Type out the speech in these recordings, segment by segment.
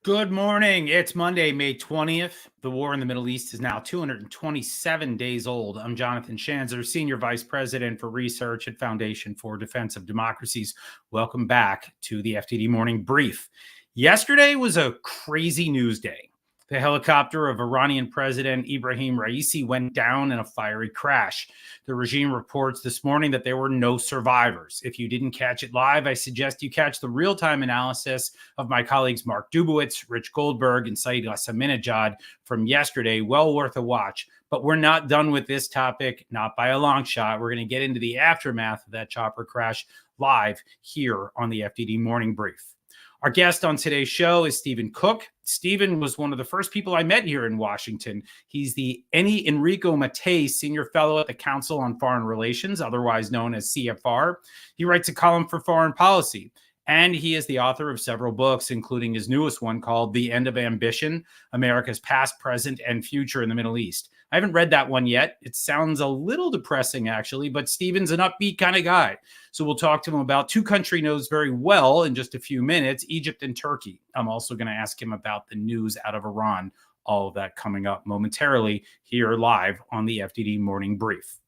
Good morning. It's Monday, May 20th. The war in the Middle East is now 227 days old. I'm Jonathan Schanzer, Senior Vice President for Research at Foundation for Defense of Democracies. Welcome back to the FDD Morning Brief. Yesterday was a crazy news day. The helicopter of Iranian President Ibrahim Raisi went down in a fiery crash. The regime reports this morning that there were no survivors. If you didn't catch it live, I suggest you catch the real-time analysis of my colleagues Mark Dubowitz, Rich Goldberg, and Saeed Ghassaminejad from yesterday. Well worth a watch. But we're not done with this topic, not by a long shot. We're going to get into the aftermath of that chopper crash live here on the FDD Morning Brief. Our guest on today's show is Stephen Cook. Stephen was one of the first people I met here in Washington. He's the Enrico Mattei Senior Fellow at the Council on Foreign Relations, otherwise known as CFR. He writes a column for Foreign Policy, and he is the author of several books, including his newest one called The End of Ambition, America's Past, Present, and Future in the Middle East. I haven't read that one yet. It sounds a little depressing, actually, but Stephen's an upbeat kind of guy. So we'll talk to him about two countries he knows very well in just a few minutes, Egypt and Turkey. I'm also going to ask him about the news out of Iran. All of that coming up momentarily here live on the FDD Morning Brief.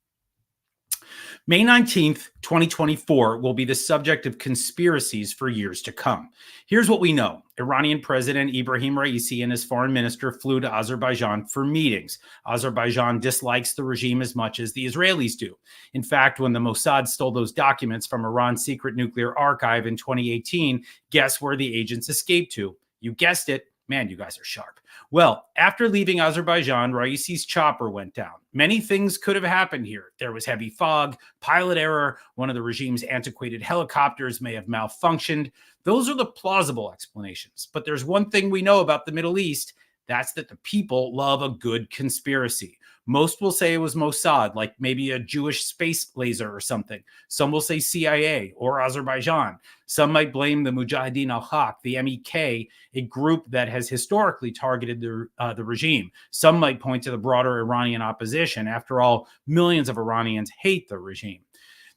May 19th, 2024 will be the subject of conspiracies for years to come. Here's what we know. Iranian President Ibrahim Raisi and his foreign minister flew to Azerbaijan for meetings. Azerbaijan dislikes the regime as much as the Israelis do. In fact, when the Mossad stole those documents from Iran's secret nuclear archive in 2018, guess where the agents escaped to? You guessed it. Man, you guys are sharp. Well, after leaving Azerbaijan, Raisi's chopper went down. Many things could have happened here. There was heavy fog, pilot error, one of the regime's antiquated helicopters may have malfunctioned. Those are the plausible explanations. But there's one thing we know about the Middle East. That's that the people love a good conspiracy. Most will say it was Mossad, like maybe a Jewish space laser or something. Some will say CIA or Azerbaijan. Some might blame the Mujahideen al-Haq, the MEK, a group that has historically targeted the regime. Some might point to the broader Iranian opposition. After all, millions of Iranians hate the regime.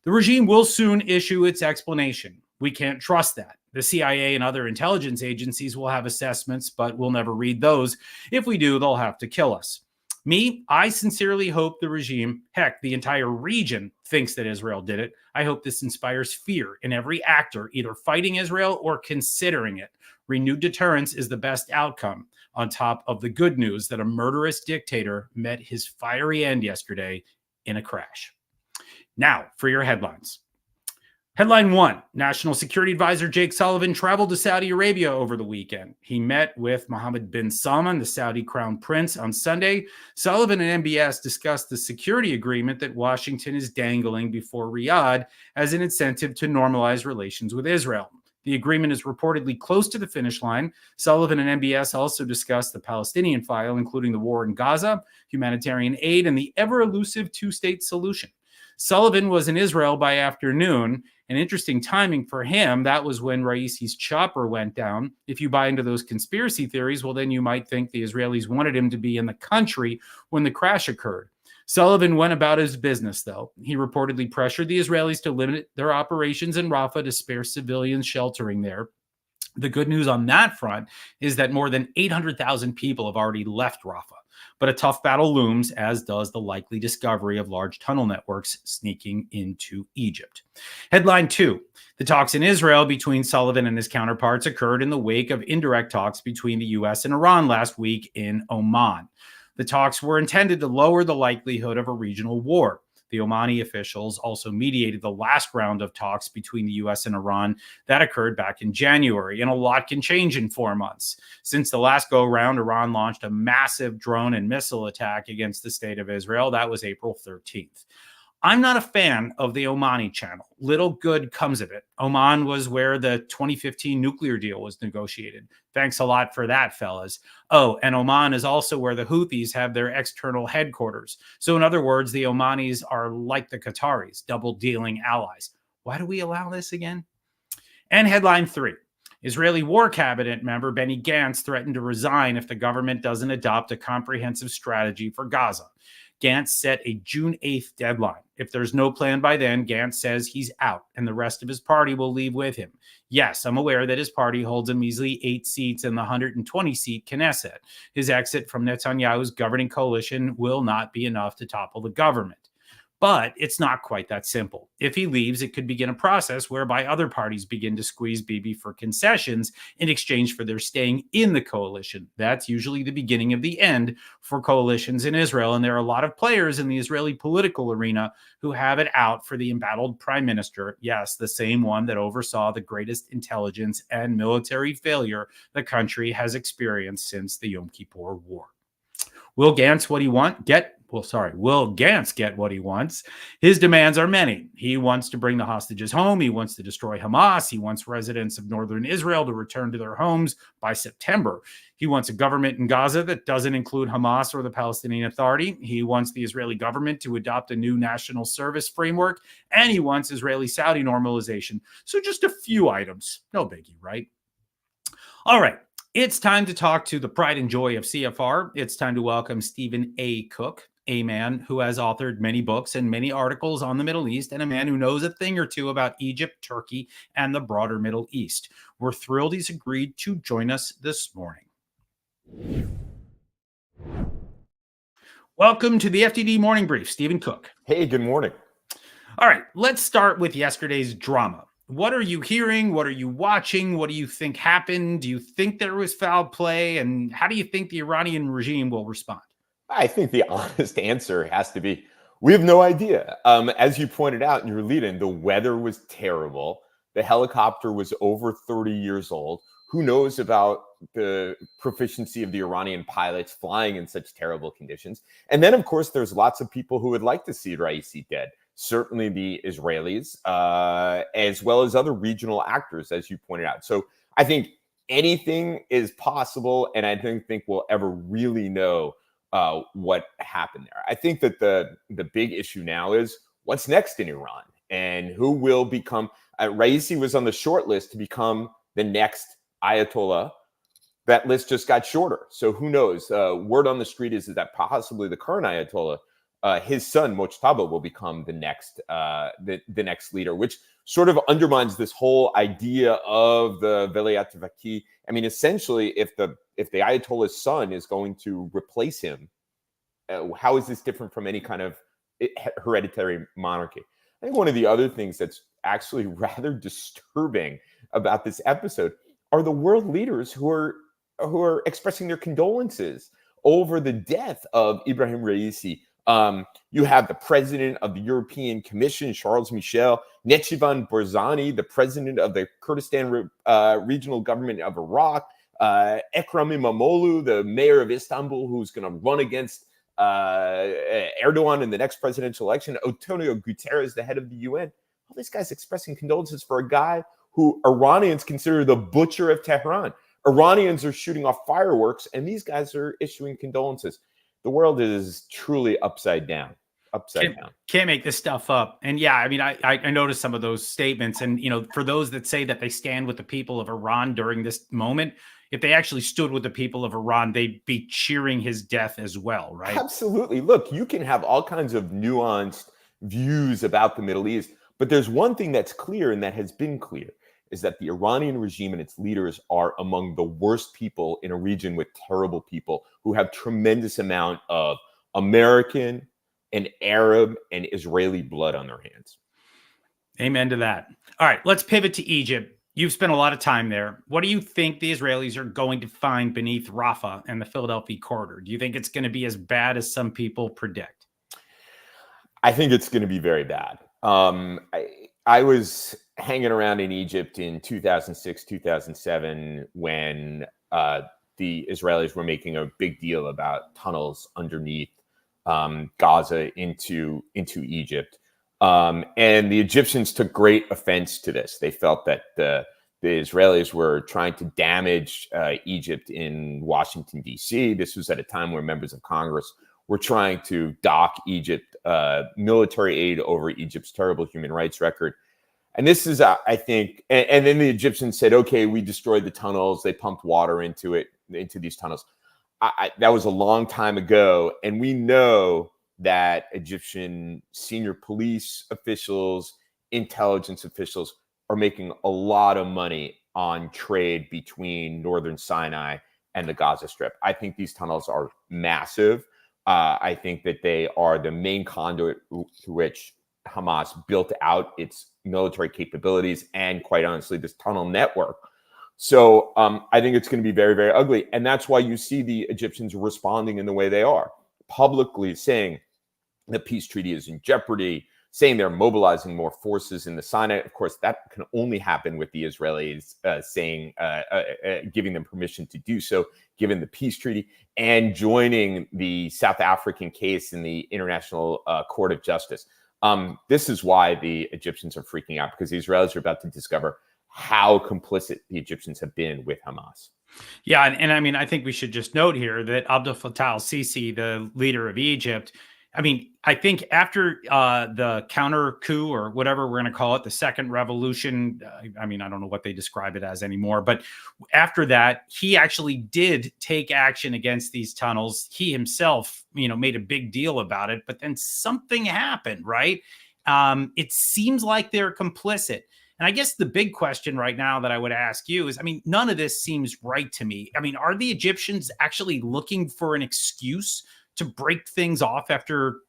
The regime will soon issue its explanation. We can't trust that. The CIA and other intelligence agencies will have assessments, but we'll never read those. If we do, they'll have to kill us. Me, I sincerely hope the regime, heck, the entire region thinks that Israel did it. I hope this inspires fear in every actor, either fighting Israel or considering it. Renewed deterrence is the best outcome, on top of the good news that a murderous dictator met his fiery end yesterday in a crash. Now, for your headlines. Headline 1, National Security Advisor Jake Sullivan traveled to Saudi Arabia over the weekend. He met with Mohammed bin Salman, the Saudi crown prince, on Sunday. Sullivan and MBS discussed the security agreement that Washington is dangling before Riyadh as an incentive to normalize relations with Israel. The agreement is reportedly close to the finish line. Sullivan and MBS also discussed the Palestinian file, including the war in Gaza, humanitarian aid, and the ever-elusive two-state solution. Sullivan was in Israel by afternoon. An interesting timing for him. That was when Raisi's chopper went down. If you buy into those conspiracy theories, well, then you might think the Israelis wanted him to be in the country when the crash occurred. Sullivan went about his business, though. He reportedly pressured the Israelis to limit their operations in Rafah to spare civilians sheltering there. The good news on that front is that more than 800,000 people have already left Rafah. But a tough battle looms, as does the likely discovery of large tunnel networks sneaking into Egypt. Headline 2, the talks in Israel between Sullivan and his counterparts occurred in the wake of indirect talks between the U.S. and Iran last week in Oman. The talks were intended to lower the likelihood of a regional war. The Omani officials also mediated the last round of talks between the U.S. and Iran that occurred back in January, and a lot can change in 4 months. Since the last go-round, Iran launched a massive drone and missile attack against the state of Israel. That was April 13th. I'm not a fan of the Omani channel. Little good comes of it. Oman was where the 2015 nuclear deal was negotiated. Thanks a lot for that, fellas. Oh, and Oman is also where the Houthis have their external headquarters. So in other words, the Omanis are like the Qataris, double-dealing allies. Why do we allow this again? And headline 3. Israeli War Cabinet member Benny Gantz threatened to resign if the government doesn't adopt a comprehensive strategy for Gaza. Gantz set a June 8th deadline. If there's no plan by then, Gantz says he's out and the rest of his party will leave with him. Yes, I'm aware that his party holds a measly 8 seats in the 120-seat Knesset. His exit from Netanyahu's governing coalition will not be enough to topple the government. But it's not quite that simple. If he leaves, it could begin a process whereby other parties begin to squeeze Bibi for concessions in exchange for their staying in the coalition. That's usually the beginning of the end for coalitions in Israel. And there are a lot of players in the Israeli political arena who have it out for the embattled prime minister. Yes, the same one that oversaw the greatest intelligence and military failure the country has experienced since the Yom Kippur War. Will Gantz Will Gantz get what he wants? His demands are many. He wants to bring the hostages home. He wants to destroy Hamas. He wants residents of northern Israel to return to their homes by September. He wants a government in Gaza that doesn't include Hamas or the Palestinian Authority. He wants the Israeli government to adopt a new national service framework. And he wants Israeli-Saudi normalization. So just a few items. No biggie, right? All right. It's time to talk to the pride and joy of CFR. It's time to welcome Stephen A. Cook, a man who has authored many books and many articles on the Middle East, and a man who knows a thing or two about Egypt, Turkey, and the broader Middle East. We're thrilled he's agreed to join us this morning. Welcome to the FDD Morning Brief, Stephen Cook. Hey, good morning. All right, let's start with yesterday's drama. What are you hearing? What are you watching? What do you think happened? Do you think there was foul play? And how do you think the Iranian regime will respond? I think the honest answer has to be, we have no idea. As you pointed out in your lead-in, the weather was terrible. The helicopter was over 30 years old. Who knows about the proficiency of the Iranian pilots flying in such terrible conditions? And then, of course, there's lots of people who would like to see Raisi dead. Certainly the Israelis, as well as other regional actors, as you pointed out. So I think anything is possible, and I don't think we'll ever really know what happened there. I think that the big issue now is what's next in Iran and who will become. Raisi was on the short list to become the next Ayatollah. That list just got shorter. So who knows? Word on the street is that possibly the current Ayatollah, his son Mojtaba, will become the next the next leader, which sort of undermines this whole idea of the Velayat Faqih. I mean, essentially, if the Ayatollah's son is going to replace him, how is this different from any kind of hereditary monarchy? I think one of the other things that's actually rather disturbing about this episode are the world leaders who are expressing their condolences over the death of Ibrahim Raisi. You have the president of the European Commission, Charles Michel, Nechivan Barzani, the president of the Kurdistan regional government of Iraq, Ekrem İmamoğlu, the mayor of Istanbul, who's going to run against Erdogan in the next presidential election, Antonio Guterres, the head of the UN. All these guys expressing condolences for a guy who Iranians consider the butcher of Tehran. Iranians are shooting off fireworks, and these guys are issuing condolences. The world is truly upside down. Can't make this stuff up. And yeah, I mean, I noticed some of those statements. And, you know, for those that say that they stand with the people of Iran during this moment, if they actually stood with the people of Iran, they'd be cheering his death as well, right? Absolutely. Look, you can have all kinds of nuanced views about the Middle East, but there's one thing that's clear, and that has been clear, is that the Iranian regime and its leaders are among the worst people in a region with terrible people who have tremendous amount of American and Arab and Israeli blood on their hands. Amen to that. All right, let's pivot to Egypt. You've spent a lot of time there. What do you think the Israelis are going to find beneath Rafah and the Philadelphia corridor? Do you think it's going to be as bad as some people predict? I think it's going to be very bad. I was hanging around in Egypt in 2006, 2007, when the Israelis were making a big deal about tunnels underneath Gaza into Egypt. And the Egyptians took great offense to this. They felt that the Israelis were trying to damage Egypt in Washington, D.C. This was at a time where members of Congress were trying to dock Egypt military aid over Egypt's terrible human rights record. And this is, I think, and then the Egyptians said, okay, we destroyed the tunnels. They pumped water into these tunnels. That was a long time ago. And we know that Egyptian senior police officials, intelligence officials are making a lot of money on trade between northern Sinai and the Gaza Strip. I think these tunnels are massive. I think that they are the main conduit through which Hamas built out its military capabilities and, quite honestly, this tunnel network. So I think it's going to be very, very ugly. And that's why you see the Egyptians responding in the way they are, publicly saying the peace treaty is in jeopardy, saying they're mobilizing more forces in the Sinai. Of course, that can only happen with the Israelis giving them permission to do so, given the peace treaty, and joining the South African case in the International Court of Justice. This is why the Egyptians are freaking out, because the Israelis are about to discover how complicit the Egyptians have been with Hamas. Yeah, and I mean, I think we should just note here that Abdel Fattah al-Sisi, the leader of Egypt, I mean, I think after the counter coup, or whatever we're going to call it, the second revolution, I mean, I don't know what they describe it as anymore, but after that, he actually did take action against these tunnels. He himself, made a big deal about it, but then something happened, right? It seems like they're complicit. And I guess the big question right now that I would ask you is, I mean, none of this seems right to me. I mean, are the Egyptians actually looking for an excuse to break things off after,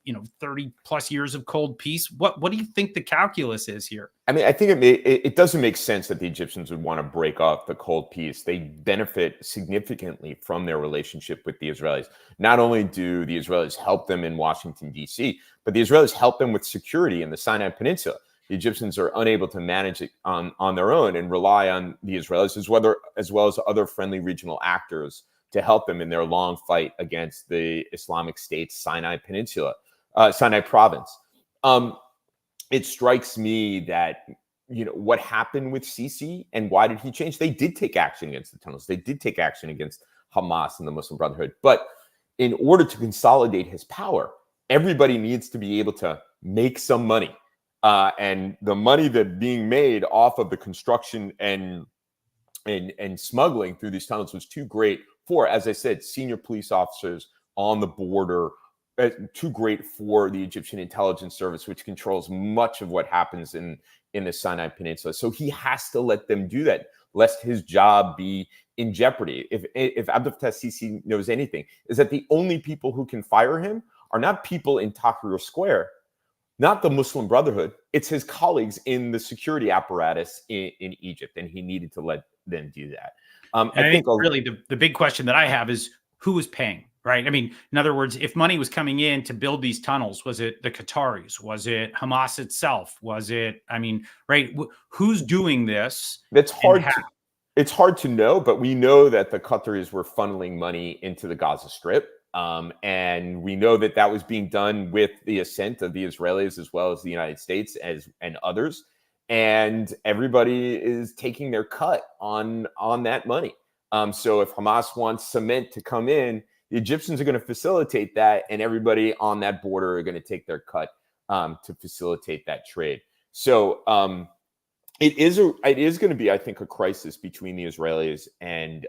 30 plus years of cold peace? What do you think the calculus is here? I mean, I think it doesn't make sense that the Egyptians would want to break off the cold peace. They benefit significantly from their relationship with the Israelis. Not only do the Israelis help them in Washington, D.C., but the Israelis help them with security in the Sinai Peninsula. The Egyptians are unable to manage it on their own and rely on the Israelis as well as other friendly regional actors to help them in their long fight against the Islamic State's Sinai province. It strikes me that, what happened with Sisi and why did he change? They did take action against the tunnels. They did take action against Hamas and the Muslim Brotherhood. But in order to consolidate his power, everybody needs to be able to make some money. And the money that being made off of the construction and smuggling through these tunnels was too great for, as I said, senior police officers on the border, too great for the Egyptian intelligence service, which controls much of what happens in the Sinai Peninsula. So he has to let them do that, lest his job be in jeopardy. If Abdel Fattah Sisi knows anything, is that the only people who can fire him are not people in Tahrir Square, not the Muslim Brotherhood. It's his colleagues in the security apparatus in Egypt, and he needed to let them do that. I think really the big question that I have is who is paying, right? I mean, in other words, if money was coming in to build these tunnels, was it the Qataris? Was it Hamas itself? Was it, right? Who's doing this? It's hard to know, but we know that the Qataris were funneling money into the Gaza Strip. And we know that was being done with the assent of the Israelis as well as the United States and others. And everybody is taking their cut on that money. So if Hamas wants cement to come in, the Egyptians are going to facilitate that, and everybody on that border are going to take their cut to facilitate that trade. So it is going to be, I think, a crisis between the Israelis and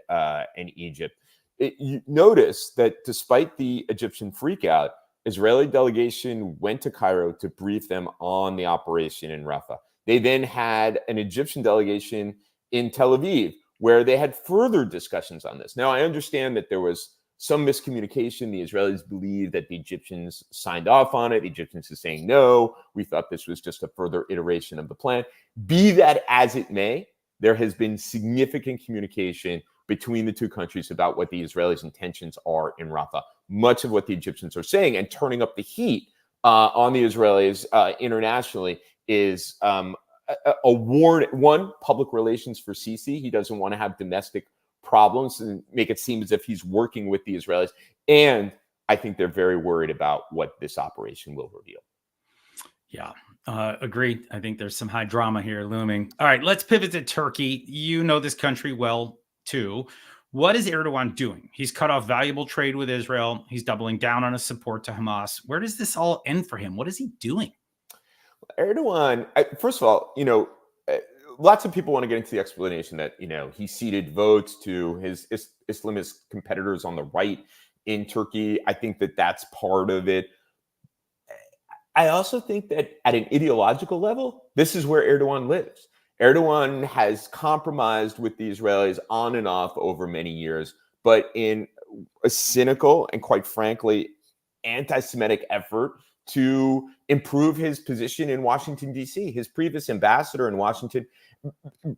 Egypt. You notice that despite the Egyptian freakout, Israeli delegation went to Cairo to brief them on the operation in Rafah. They then had an Egyptian delegation in Tel Aviv where they had further discussions on this. Now, I understand that there was some miscommunication. The Israelis believed that the Egyptians signed off on it. The Egyptians are saying, no, we thought this was just a further iteration of the plan. Be that as it may, there has been significant communication between the two countries about what the Israelis' intentions are in Rafah. Much of what the Egyptians are saying and turning up the heat on the Israelis internationally is a warn. Public relations for Sisi. He doesn't want to have domestic problems and make it seem as if he's working with the Israelis. And I think they're very worried about what this operation will reveal. Yeah, agreed. I think there's some high drama here looming. All right, let's pivot to Turkey. You know this country well, too. What is Erdogan doing? He's cut off valuable trade with Israel. He's doubling down on his support to Hamas. Where does this all end for him? What is he doing? Erdogan, first of all, lots of people want to get into the explanation that, he ceded votes to his Islamist competitors on the right in Turkey. I think that that's part of it. I also think that at an ideological level, this is where Erdogan lives. Erdogan has compromised with the Israelis on and off over many years, but in a cynical and, quite frankly, anti-Semitic effort to improve his position in Washington, D.C. His previous ambassador in Washington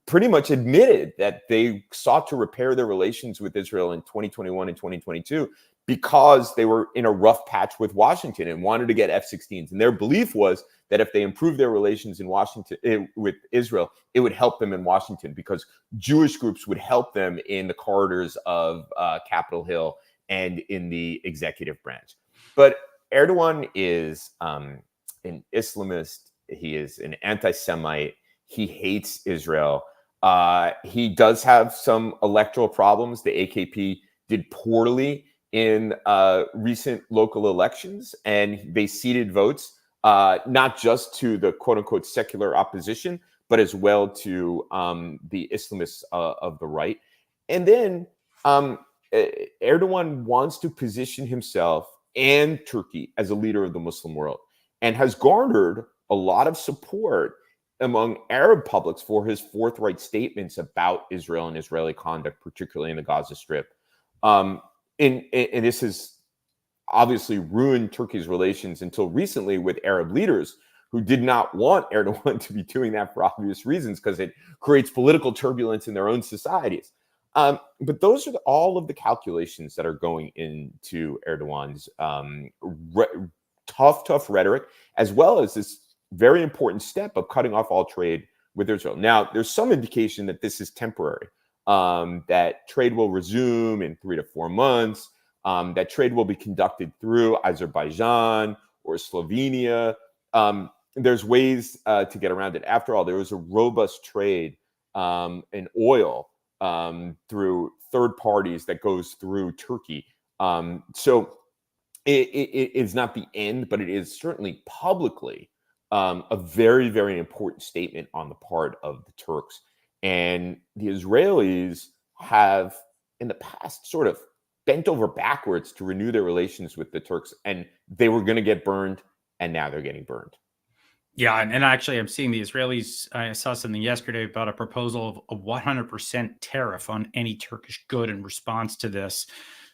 pretty much admitted that they sought to repair their relations with Israel in 2021 and 2022 because they were in a rough patch with Washington and wanted to get F-16s. And their belief was that if they improved their relations in Washington with Israel, it would help them in Washington because Jewish groups would help them in the corridors of Capitol Hill and in the executive branch. But Erdogan is an Islamist. He is an anti-Semite. He hates Israel. He does have some electoral problems. The AKP did poorly in recent local elections, and they ceded votes, not just to the quote-unquote secular opposition, but as well to the Islamists of the right. And then Erdogan wants to position himself and Turkey as a leader of the Muslim world, and has garnered a lot of support among Arab publics for his forthright statements about Israel and Israeli conduct, particularly in the Gaza Strip. And this has obviously ruined Turkey's relations until recently with Arab leaders who did not want Erdogan to be doing that for obvious reasons, because it creates political turbulence in their own societies. But those are all of the calculations that are going into Erdogan's tough rhetoric, as well as this very important step of cutting off all trade with Israel. Now, there's some indication that this is temporary, that trade will resume in 3 to 4 months, that trade will be conducted through Azerbaijan or Slovenia. There's ways to get around it. After all, there was a robust trade in oil through third parties that goes through Turkey. So it is not the end, but it is certainly publicly a very, very important statement on the part of the Turks. And the Israelis have, in the past, sort of bent over backwards to renew their relations with the Turks. And they were going to get burned, and now they're getting burned. Yeah, and actually, I'm seeing the Israelis. I saw something yesterday about a proposal of a 100% tariff on any Turkish good in response to this.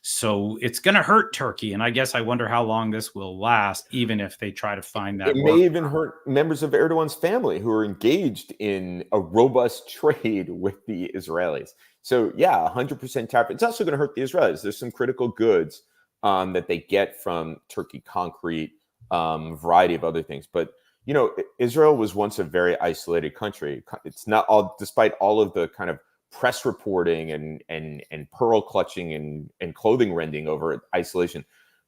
So it's going to hurt Turkey, and I guess I wonder how long this will last, even if they try to find that. It may even hurt members of Erdogan's family who are engaged in a robust trade with the Israelis. So yeah, 100% tariff. It's also going to hurt the Israelis. There's some critical goods that they get from Turkey, concrete, variety of other things. But you know, Israel was once a very isolated country. It's not all, despite all of the kind of press reporting and pearl clutching and clothing rending over isolation.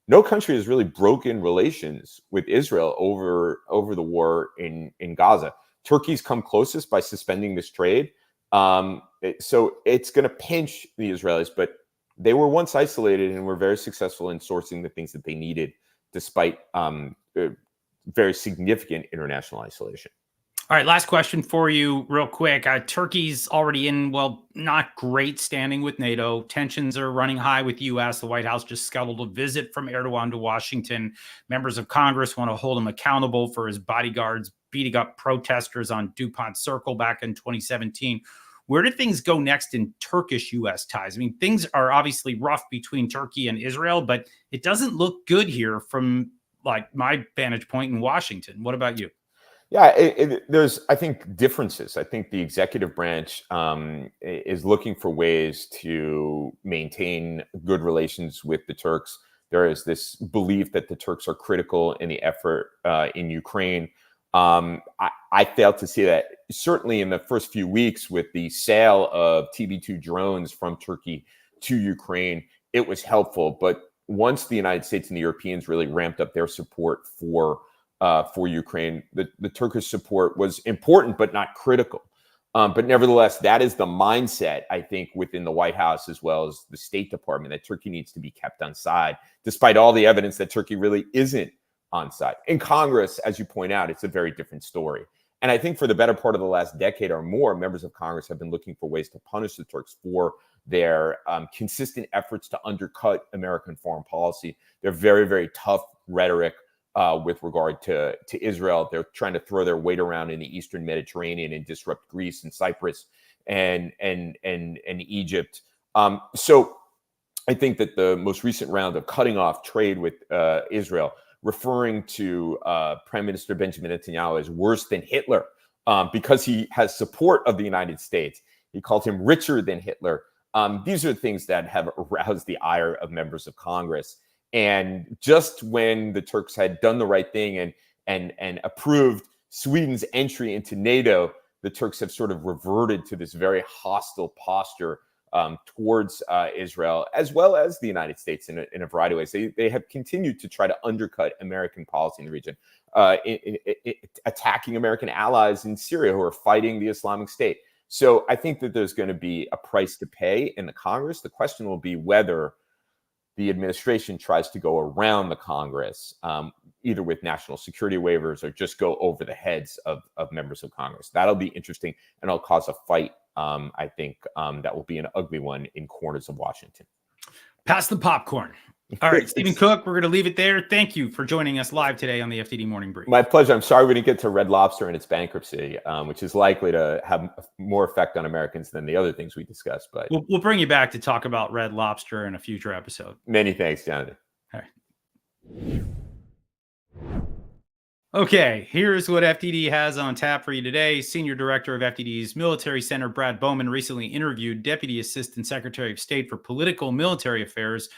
No country has really broken relations with Israel over the war in Gaza. Turkey's come closest by suspending this trade. So it's going to pinch the Israelis, but they were once isolated and were very successful in sourcing the things that they needed, despite very significant international isolation. All right, last question for you real quick. Turkey's already in, well, not great standing with NATO. Tensions are running high with U.S. The White House just scheduled a visit from Erdogan to Washington. Members of Congress want to hold him accountable for his bodyguards beating up protesters on DuPont Circle back in 2017. Where do things go next in Turkish-U.S. ties? I mean, things are obviously rough between Turkey and Israel, but it doesn't look good here from like my vantage point in Washington. What about you? Yeah, there's, I think, differences. I think the executive branch is looking for ways to maintain good relations with the Turks. There is this belief that the Turks are critical in the effort in Ukraine. I failed to see that, certainly in the first few weeks with the sale of TB2 drones from Turkey to Ukraine. It was helpful. But once the United States and the Europeans really ramped up their support for Ukraine, the Turkish support was important, but not critical. But nevertheless, that is the mindset, I think, within the White House as well as the State Department, that Turkey needs to be kept on side, despite all the evidence that Turkey really isn't on side. In Congress, as you point out, it's a very different story. And I think for the better part of the last decade or more, members of Congress have been looking for ways to punish the Turks for their consistent efforts to undercut American foreign policy, their very, very tough rhetoric, with regard to Israel. They're trying to throw their weight around in the Eastern Mediterranean and disrupt Greece and Cyprus and Egypt. So I think that the most recent round of cutting off trade with Israel, referring to Prime Minister Benjamin Netanyahu as worse than Hitler because he has support of the United States. He called him richer than Hitler. These are things that have aroused the ire of members of Congress. And just when the Turks had done the right thing and approved Sweden's entry into NATO, the Turks have sort of reverted to this very hostile posture towards Israel, as well as the United States in a variety of ways. They have continued to try to undercut American policy in the region, attacking American allies in Syria who are fighting the Islamic State. So I think that there's going to be a price to pay in the Congress. The question will be whether the administration tries to go around the Congress, either with national security waivers or just go over the heads of members of Congress. That'll be interesting, and it'll cause a fight. I think that will be an ugly one in corners of Washington. Pass the popcorn. All right, Stephen Cook, we're going to leave it there. Thank you for joining us live today on the FDD Morning Brief. My pleasure. I'm sorry we didn't get to Red Lobster and its bankruptcy, which is likely to have more effect on Americans than the other things we discussed. But we'll bring you back to talk about Red Lobster in a future episode. Many thanks, Jonathan. All right. Okay, here's what FDD has on tap for you today. Senior Director of FDD's Military Center, Brad Bowman, recently interviewed Deputy Assistant Secretary of State for Political Military Affairs,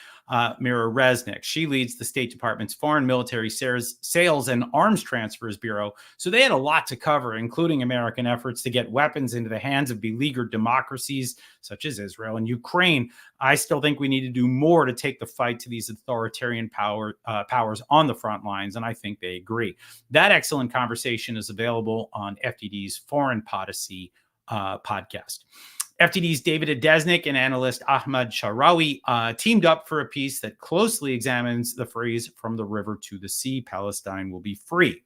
Mira Resnick. She leads the State Department's Foreign Military Sales and Arms Transfers Bureau. So they had a lot to cover, including American efforts to get weapons into the hands of beleaguered democracies such as Israel and Ukraine. I still think we need to do more to take the fight to these authoritarian powers on the front lines, and I think they agree. That excellent conversation is available on FDD's Foreign Policy podcast. FDD's David Adesnik and analyst Ahmad Sharawi teamed up for a piece that closely examines the phrase "from the river to the sea, Palestine will be free."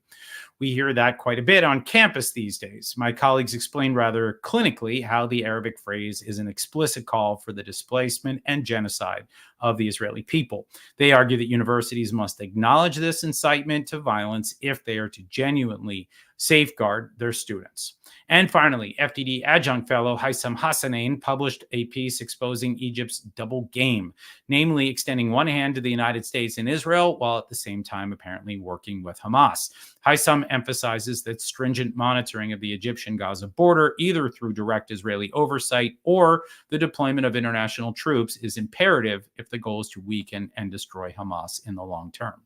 We hear that quite a bit on campus these days. My colleagues explained rather clinically how the Arabic phrase is an explicit call for the displacement and genocide of the Israeli people. They argue that universities must acknowledge this incitement to violence if they are to genuinely safeguard their students. And finally, FDD adjunct fellow Haitham Hassanein published a piece exposing Egypt's double game, namely extending one hand to the United States and Israel while at the same time apparently working with Hamas. Haitham emphasizes that stringent monitoring of the Egyptian-Gaza border, either through direct Israeli oversight or the deployment of international troops, is imperative if the goal is to weaken and destroy Hamas in the long term.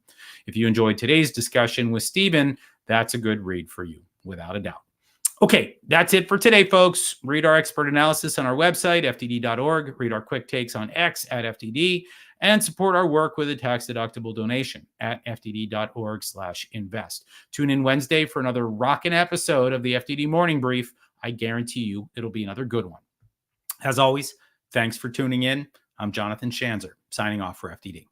If you enjoyed today's discussion with Stephen, that's a good read for you, without a doubt. Okay, that's it for today, folks. Read our expert analysis on our website, fdd.org. Read our quick takes on X at FDD, and support our work with a tax-deductible donation at fdd.org/invest. Tune in Wednesday for another rockin' episode of the FDD Morning Brief. I guarantee you it'll be another good one. As always, thanks for tuning in. I'm Jonathan Schanzer, signing off for FDD.